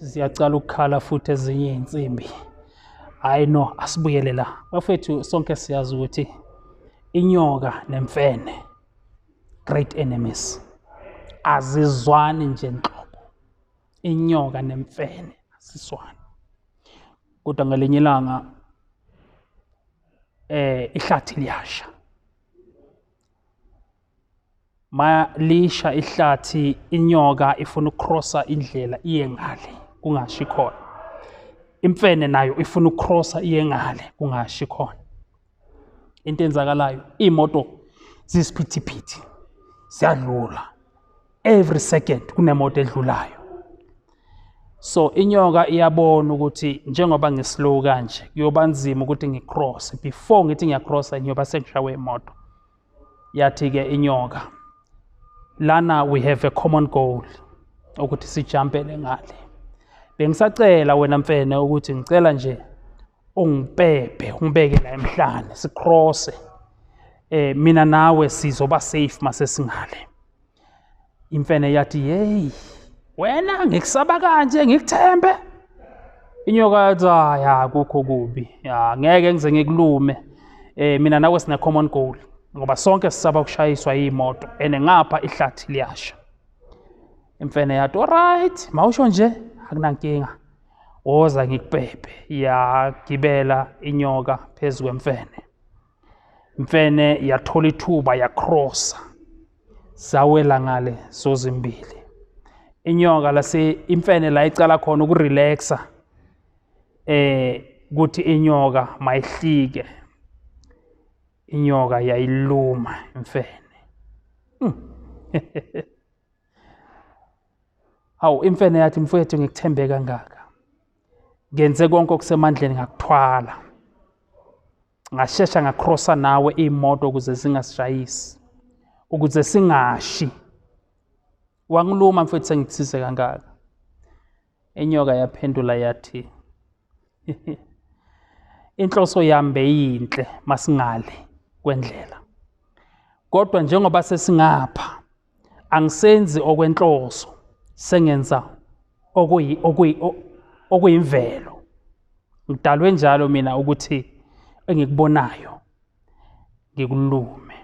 ziyacala ukukhala futhi ezinye insimbi. Hayi no, asibuyele la. Bafethu sonke siyazi ukuthi inyoka nemfene great enemies. Azizwani nje nhlobo. Inyoka nemfene azizwani. Kodwa ngelinye ilanga ihlathi liyasha. Lisha ihlathi, inyoka ifuna ukcrossa indlela iye ngale kungashi khona. Imfene nayo ifuna ukcrossa iye ngale kungashi khona. Into enzakalayo, imoto zisiphithiphithi siyadlula. Every second kunemoto edlulayo. So inyoka iyabona ukuthi njengoba ngislow kanje kuyoba nzima ukuthi ngicross. Before ngithi ngiyacrossa ngiyoba sengishawe imoto. Yathi ke inyoka, lana we have a common goal ukuthi sijumpele ngale. Bengisacela wena mfene ukuthi ngicela nje ungipephe ungibeke la emhlane sicrosse. Mina nawe sizoba safe mase singale. Imfene yathi hey wena ngikusaba kanje ngikuthembe. Inyoka yathi ya kukho kubi. Ya ngeke ngize ngikulume. Mina nawe sine common goal ngoba sonke sisaba ukushayiswa imoto ene ngapha ihlathi liyasha. Imfene yathi alright mawusho nje akunankinga. Woza ngikupephe. Yagibela inyoka phezulu kwemfene. Imfene yathola ithuba yacrossa. Sawela ngale zozimbili. Inyoka lase imfene la icala khona ukurelaxa kuthi inyoka mayihlike. Inyoka yayiluma imfene. Hawu imfene yathi mfowethu ngikuthembe kangaka. Ngenze konke okusemandleni ngakuthwala. Ngashesha ngacrossa nawe imoto ukuze singasishayisi. Ukuze singashi. Wangiluma mfethu sengikusize kangaka. Inyoka yaphendula yathi inhloso yami beyinhle masingale kwendlela. Kodwa njengoba sesingapha angisenzi okwenhloso sengenza okuyimvelo. Ngidalwe njalo mina ukuthi engikubonayo ngikulume.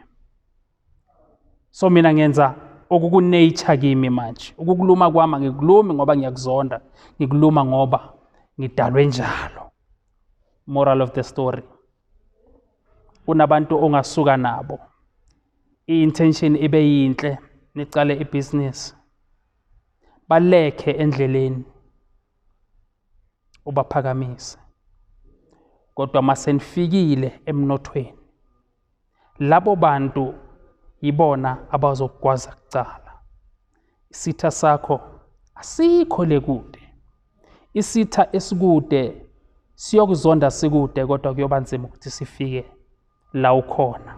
So mina ngenza okukunature kimi manje. Ukukuluma kwami ngikulumi ngoba ngiyakuzonda, ngikuluma ngoba ngidalwe njalo. Moral of the story. Kunabantu ongasuka nabo. I-intention ibe yinhle nicale ibusiness. Balekhe endleleni. Ubaphakamise. Kodwa masenifikile emnothweni. Labo bantu yibona abazokwazi kucala. Isitha sakho asikho lekude. Isitha esikude siyokuzonda sikude kodwa kuyoba nzima ukuthi sifike la ukhona.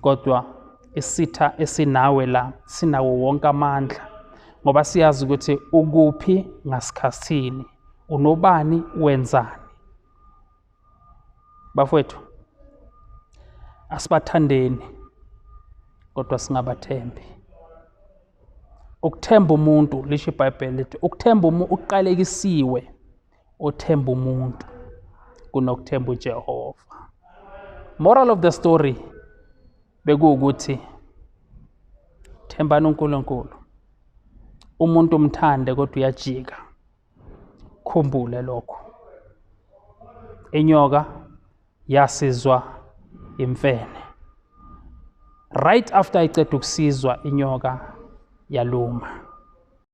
Kodwa isitha esinawe la sinawo wonke amandla ngoba siyazi ukuthi ukuphi ngasikhathini, unobani wenzani. Bafowethu asibathandeni kodwa singabathembi. Ukuthemba umuntu lisho iBhayibheli lithi ukuthemba uqalekisiwe othemba umuntu kunokuthemba uJehova. Moral of the story bekuwukuthi thembani uNkulunkulu. Umuntu umthande kodwa uyajika. Khumbule lokho. Inyoka yasizwa imfene. Right after iceda ukusizwa inyoka yaluma.